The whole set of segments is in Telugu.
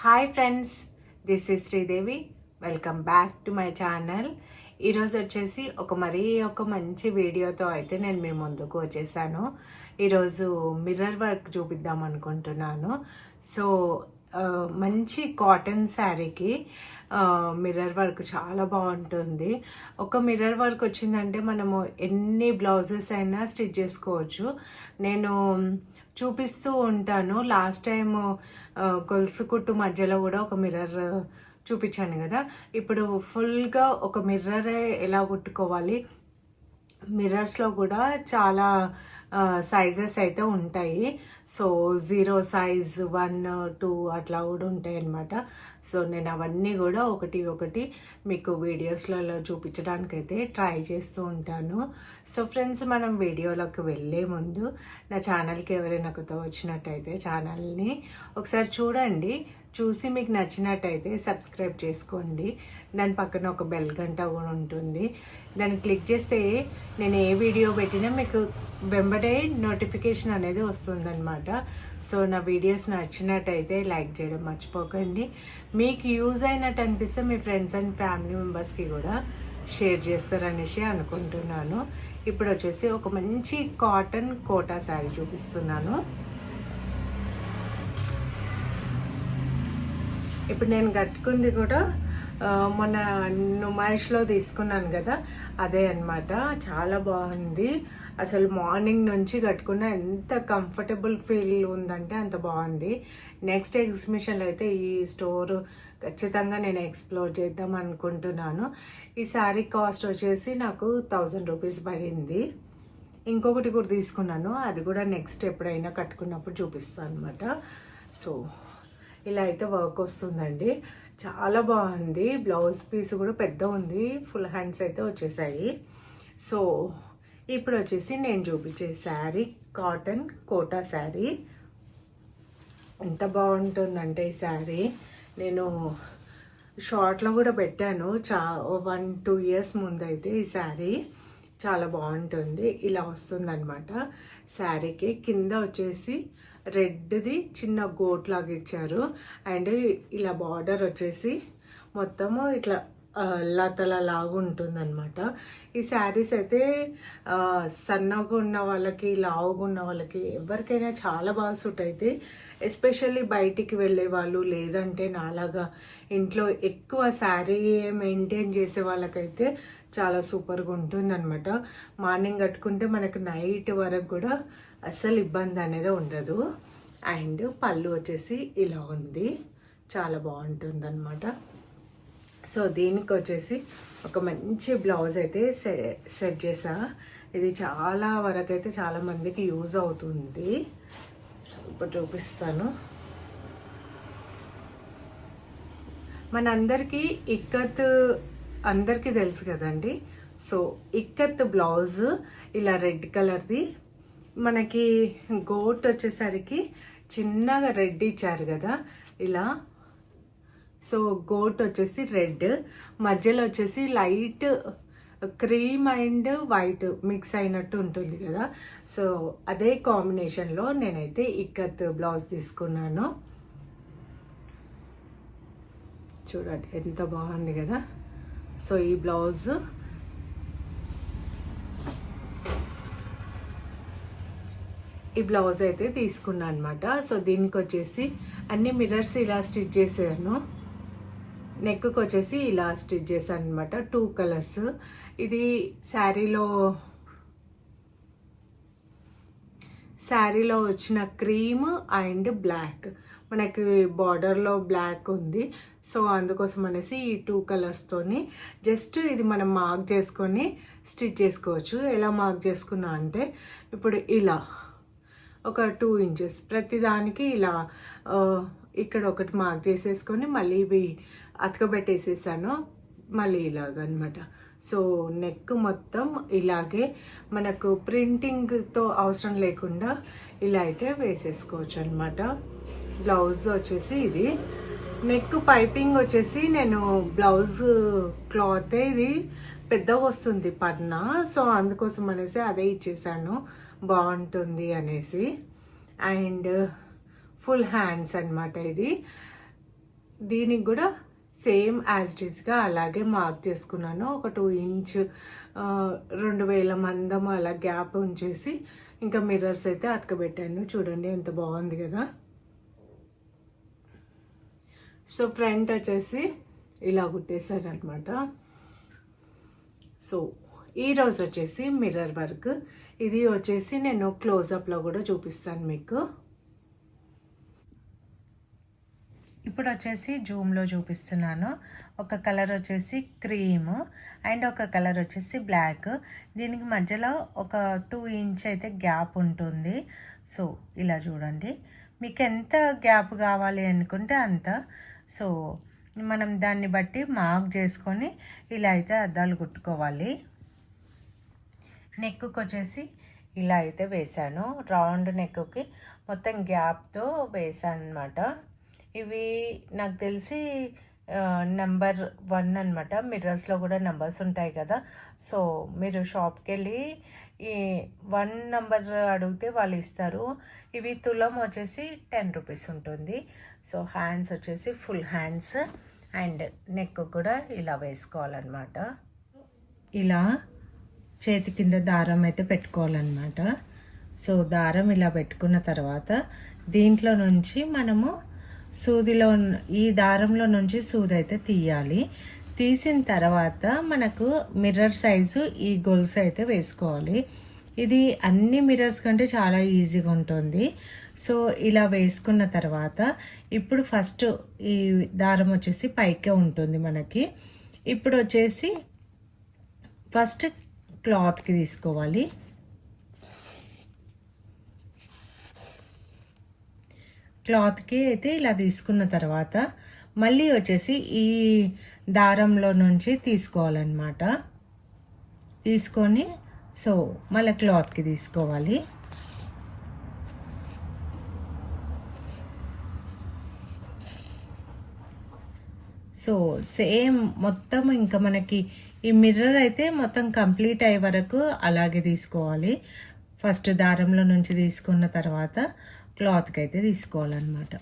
Hi friends, this is Sridevi. Welcome back to my channel. ఈరోజు వచ్చేసి ఒక మంచి వీడియోతో అయితే నేను మీ ముందుకు వచ్చేసాను. ఈరోజు మిర్రర్ వర్క్ చూపిద్దాం అనుకుంటున్నాను. సో మంచి కాటన్ శారీకి మిర్రర్ వర్క్ చాలా బాగుంటుంది. ఒక మిర్రర్ వర్క్ వచ్చిందంటే మనము ఎన్ని బ్లౌజెస్ అయినా స్టిచ్ చేసుకోవచ్చు. నేను చూపిస్తూ ఉంటాను. లాస్ట్ టైం గొలుసు కుట్టు మధ్యలో కూడా ఒక మిర్రర్ చూపించాను కదా. ఇప్పుడు ఫుల్గా ఒక మిర్రరే ఎలా కుట్టుకోవాలి, మిర్రర్స్లో కూడా చాలా సైజెస్ అయితే ఉంటాయి. సో 0 సైజ్ 1, 2 అట్లా కూడా ఉంటాయి అన్నమాట. సో నేను అవన్నీ కూడా ఒకటి మీకు వీడియోస్లలో చూపించడానికి అయితే ట్రై చేస్తూ ఉంటాను. సో ఫ్రెండ్స్, మనం వీడియోలోకి వెళ్ళే ముందు నా ఛానల్కి ఎవరైనా కొత్త వచ్చినట్టయితే ఛానల్ని ఒకసారి చూడండి. చూసి మీకు నచ్చినట్టయితే సబ్స్క్రైబ్ చేసుకోండి. దాని పక్కన ఒక బెల్ గంట కూడా ఉంటుంది. దాన్ని క్లిక్ చేస్తే నేను ఏ వీడియో పెట్టినా మీకు వెంబడే నోటిఫికేషన్ అనేది వస్తుందన్నమాట. సో నా వీడియోస్ నచ్చినట్టయితే లైక్ చేయడం మర్చిపోకండి. మీకు యూజ్ అయినట్టు అనిపిస్తే మీ ఫ్రెండ్స్ అండ్ ఫ్యామిలీ మెంబర్స్కి కూడా షేర్ చేస్తారనేసి అనుకుంటున్నాను. ఇప్పుడు వచ్చేసి ఒక మంచి కాటన్ కోటా శారీ చూపిస్తున్నాను. ఇప్పుడు నేను కట్టుకుంది కూడా మొన్న నుమాయిష్లో తీసుకున్నాను కదా, అదే అన్నమాట. చాలా బాగుంది. అసలు మార్నింగ్ నుంచి కట్టుకున్న ఎంత కంఫర్టబుల్ ఫీల్ ఉందంటే అంత బాగుంది. నెక్స్ట్ ఎగ్జిబిషన్లో అయితే ఈ స్టోర్ ఖచ్చితంగా నేను ఎక్స్ప్లోర్ చేద్దాం అనుకుంటున్నాను. ఈ శారీ కాస్ట్ వచ్చేసి నాకు 1000 రూపీస్ పడింది. ఇంకొకటి కూడా తీసుకున్నాను, అది కూడా నెక్స్ట్ ఎప్పుడైనా కట్టుకున్నప్పుడు చూపిస్తాను అనమాట. సో ఇలా అయితే వర్క్ వస్తుందండి. చాలా బాగుంది. బ్లౌజ్ పీస్ కూడా పెద్ద ఉంది. ఫుల్ హ్యాండ్స్ అయితే వచ్చేసాయి. సో ఇప్పుడు వచ్చేసి నేను చూపించే శారీ కాటన్ కోటా శారీ. ఎంత బాగుంటుందంటే ఈ శారీ నేను షార్ట్లో కూడా పెట్టాను. 1-2 ఇయర్స్ ముందైతే ఈ శారీ చాలా బాగుంటుంది. ఇలా వస్తుందన్నమాట. శారీకి కింద వచ్చేసి రెడ్ది చిన్న గోట్ లాగా ఇచ్చారు. అండ్ ఇలా బార్డర్ వచ్చేసి మొత్తము ఇట్లా లతల లాగా ఉంటుందన్నమాట. ఈ శారీస్ అయితే సన్నగా ఉన్న వాళ్ళకి, లావుగా ఉన్న వాళ్ళకి, ఎవరికైనా చాలా బాగా సూట్ అయితే, ఎస్పెషల్లీ బయటికి వెళ్ళే వాళ్ళు, లేదంటే నాలాగా ఇంట్లో ఎక్కువ శారీ మెయింటైన్ చేసే వాళ్ళకైతే చాలా సూపర్గా ఉంటుందన్నమాట. మార్నింగ్ కట్టుకుంటే మనకు నైట్ వరకు కూడా అస్సలు ఇబ్బంది అనేది ఉండదు. అండ్ పళ్ళు వచ్చేసి ఇలా ఉంది. చాలా బాగుంటుందన్నమాట. సో దీనికి వచ్చేసి ఒక మంచి బ్లౌజ్ అయితే సెట్ చేసా. ఇది చాలా వరకు అయితే చాలా మందికి యూజ్ అవుతుంది. సో ఇప్పుడు చూపిస్తాను. మనందరికీ ఇక్కత్ అందరికీ తెలుసు కదండి. సో ఇక్కత్ బ్లౌజ్ ఇలా రెడ్ కలర్ది, మనకి గోట్ వచ్చేసరికి చిన్నగా రెడ్ ఇచ్చారు కదా ఇలా. సో గోట్ వచ్చేసి రెడ్, మధ్యలో వచ్చేసి light cream and white mix అయినట్టు ఉంటుంది కదా. సో అదే కాంబినేషన్లో నేనైతే ఇక్కత్ బ్లౌజ్ తీసుకున్నాను. చూడండి ఎంత బాగుంది కదా. సో ఈ బ్లౌజ్ అయితే తీసుకున్నాను అనమాట. సో దీనికి వచ్చేసి అన్ని మిర్రర్స్ ఇలా స్టిచ్ చేశాను. నెక్కి వచ్చేసి ఇలా స్టిచ్ చేశాను అనమాట. 2 కలర్స్. ఇది శారీలో వచ్చిన క్రీమ్ అండ్ బ్లాక్. మనకి బార్డర్లో బ్లాక్ ఉంది. సో అందుకోసం అనేసి ఈ 2 కలర్స్తోని జస్ట్ ఇది మనం మార్క్ చేసుకొని స్టిచ్ చేసుకోవచ్చు. ఎలా మార్క్ చేసుకున్నా అంటే ఇప్పుడు ఇలా ఒక 2 ఇంచెస్ ప్రతిదానికి ఇలా ఇక్కడ ఒకటి మార్క్ చేసేసుకొని మళ్ళీ ఇవి అతకబెట్టేసేసాను. మళ్ళీ ఇలాగనమాట. సో నెక్ మొత్తం ఇలాగే మనకు ప్రింటింగ్తో అవసరం లేకుండా ఇలా అయితే వేసేసుకోవచ్చు అనమాట. బ్లౌజ్ వచ్చేసి ఇది. నెక్ పైపింగ్ వచ్చేసి నేను బ్లౌజ్ క్లాత్ ఇది పెద్దగా వస్తుంది పన్నా. సో అందుకోసం అనేసి అదే ఇచ్చేసాను, బాగుంటుంది అనేసి. అండ్ ఫుల్ హ్యాండ్స్ అనమాట ఇది. దీనికి కూడా సేమ్ యాజ్ గా అలాగే మార్క్ చేసుకున్నాను. ఒక 2 ఇంచ్ 2000 మందం అలా గ్యాప్ ఉంచేసి ఇంకా మిర్రర్స్ అయితే అతకబెట్టాను. చూడండి ఎంత బాగుంది కదా. సో ఫ్రంట్ వచ్చేసి ఇలా కుట్టేశాను అనమాట. సో ఈరోజు వచ్చేసి మిర్రర్ వర్క్. ఇది వచ్చేసి నేను క్లోజప్లో కూడా చూపిస్తాను మీకు. ఇప్పుడు వచ్చేసి జూమ్లో చూపిస్తున్నాను. ఒక కలర్ వచ్చేసి క్రీమ్ అండ్ ఒక కలర్ వచ్చేసి బ్లాక్. దీనికి మధ్యలో ఒక 2 ఇంచ్ అయితే గ్యాప్ ఉంటుంది. సో ఇలా చూడండి, మీకు ఎంత గ్యాప్ కావాలి అనుకుంటే అంత. సో మనం దాన్ని బట్టి మార్క్ చేసుకొని ఇలా అయితే అద్దాలు కుట్టుకోవాలి. నెక్కు వచ్చేసి ఇలా అయితే వేసాను. రౌండ్ నెక్కి మొత్తం గ్యాప్తో వేసాను అనమాట. ఇవి నాకు తెలిసి నెంబర్ 1 అనమాట. మిర్రర్స్లో కూడా నెంబర్స్ ఉంటాయి కదా. సో మీరు షాప్కి వెళ్ళి ఈ 1 నెంబర్ అడిగితే వాళ్ళు ఇస్తారు. ఇవి తులం వచ్చేసి 10 రూపీస్ ఉంటుంది. సో హ్యాండ్స్ వచ్చేసి ఫుల్ హ్యాండ్స్ అండ్ నెక్ కూడా ఇలా వేసుకోవాలన్నమాట. ఇలా చేతి కింద దారం అయితే పెట్టుకోవాలన్నమాట. సో దారం ఇలా పెట్టుకున్న తర్వాత దీంట్లో నుంచి మనము సూదిలో ఈ దారంలో నుంచి సూది అయితే తీయాలి. తీసిన తర్వాత మనకు మిర్రర్ సైజు ఈ గొలుసు అయితే వేసుకోవాలి. ఇది అన్ని మిర్రర్స్ కంటే చాలా ఈజీగా ఉంటుంది. సో ఇలా వేసుకున్న తర్వాత ఇప్పుడు ఫస్ట్ ఈ దారం వచ్చేసి పైకే ఉంటుంది మనకి. ఇప్పుడు వచ్చేసి ఫస్ట్ క్లాత్కి తీసుకోవాలి. క్లాత్కి అయితే ఇలా తీసుకున్న తర్వాత మళ్ళీ వచ్చేసి ఈ దారంలో నుంచి తీసుకోవాలన్నమాట. తీసుకొని సో మళ్ళీ క్లాత్కి తీసుకోవాలి. సో సేమ్ మొత్తం ఇంకా మనకి ఈ మిర్రర్ అయితే మొత్తం కంప్లీట్ అయ్యే వరకు అలాగే తీసుకోవాలి. ఫస్ట్ దారంలో నుంచి తీసుకున్న తర్వాత క్లాత్కి అయితే తీసుకోవాలన్నమాట.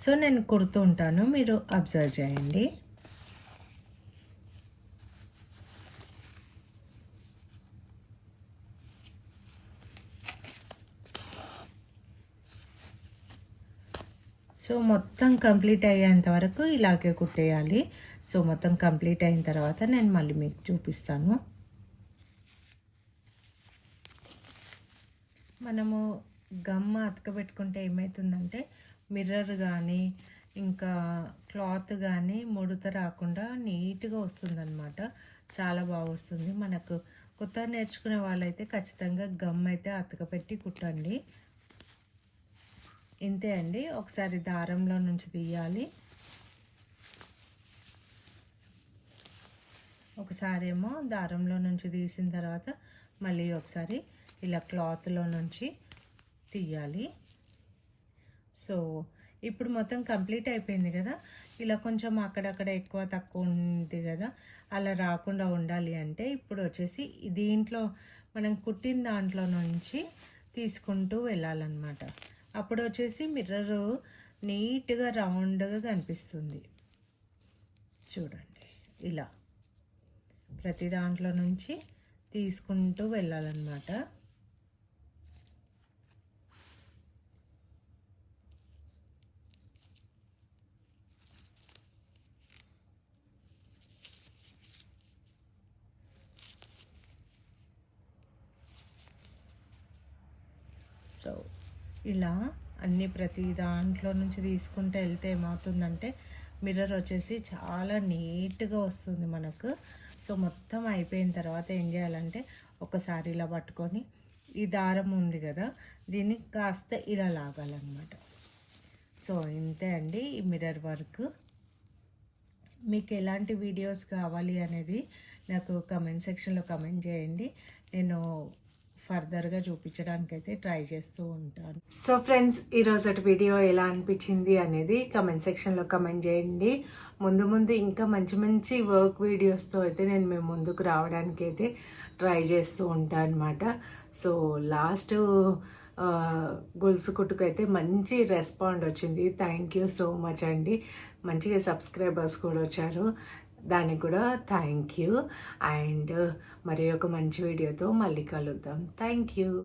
సో నేను కుడుతూ ఉంటాను, మీరు అబ్జర్వ్ చేయండి. సో మొత్తం కంప్లీట్ అయ్యేంత వరకు ఇలాగే కుట్టేయాలి. సో మొత్తం కంప్లీట్ అయిన తర్వాత నేను మళ్ళీ మీకు చూపిస్తాను. మనము గమ్మ అతకబెట్టుకుంటే ఏమవుతుందంటే మిర్రర్ కానీ ఇంకా క్లాత్ కానీ ముడత రాకుండా నీట్గా వస్తుందన్నమాట. చాలా బాగా వస్తుంది. మనకు కొత్తగా నేర్చుకునే వాళ్ళైతే ఖచ్చితంగా గమ్ అయితే అతకపెట్టి కుట్టండి. ఇంతే అండి. ఒకసారి దారంలో నుంచి తీయాలి, ఒకసారి ఏమో దారంలో నుంచి తీసిన తర్వాత మళ్ళీ ఒకసారి ఇలా క్లాత్లో నుంచి తీయాలి. సో ఇప్పుడు మొత్తం కంప్లీట్ అయిపోయింది కదా. ఇలా కొంచెం అక్కడక్కడ ఎక్కువ తక్కువ ఉంది కదా, అలా రాకుండా ఉండాలి అంటే ఇప్పుడు వచ్చేసి దీంట్లో మనం కుట్టిన దాంట్లో నుంచి తీసుకుంటూ వెళ్ళాలన్నమాట. అప్పుడు వచ్చేసి మిర్రర్ నీట్గా రౌండ్గా కనిపిస్తుంది. చూడండి, ఇలా ప్రతి దాంట్లో నుంచి తీసుకుంటూ వెళ్ళాలన్నమాట. సో ఇలా అన్ని ప్రతి దాంట్లో నుంచి తీసుకుంటే వెళ్తే ఏమవుతుందంటే మిర్రర్ వచ్చేసి చాలా నీట్గా వస్తుంది మనకు. సో మొత్తం అయిపోయిన తర్వాత ఏం చేయాలంటే ఒకసారి ఇలా పట్టుకొని ఈ దారం ఉంది కదా, దీన్ని కాస్త ఇలా లాగాలన్నమాట. సో ఇంతే అండి ఈ మిర్రర్ వర్క్. మీకు ఎలాంటి వీడియోస్ కావాలి అనేది నాకు కమెంట్ సెక్షన్లో కమెంట్ చేయండి. నేను ఫర్దర్గా చూపించడానికి అయితే ట్రై చేస్తూ ఉంటాను. సో ఫ్రెండ్స్, ఈరోజు వీడియో ఎలా అనిపించింది అనేది కమెంట్ సెక్షన్లో కమెంట్ చేయండి. ముందు ముందు ఇంకా మంచి మంచి వర్క్ వీడియోస్తో అయితే నేను మీ ముందుకు రావడానికి అయితే ట్రై చేస్తూ ఉంటాను అనమాట. సో లాస్ట్ గొలుసు కుట్టుకు అయితే మంచి రెస్పాండ్ వచ్చింది. థ్యాంక్ యూ సో మచ్ అండి. మంచిగా సబ్స్క్రైబర్స్ కూడా వచ్చారు, దానికి కూడా థ్యాంక్ యూ. అండ్ మరి ఒక మంచి వీడియోతో మళ్ళీ కలుద్దాం. Thank you.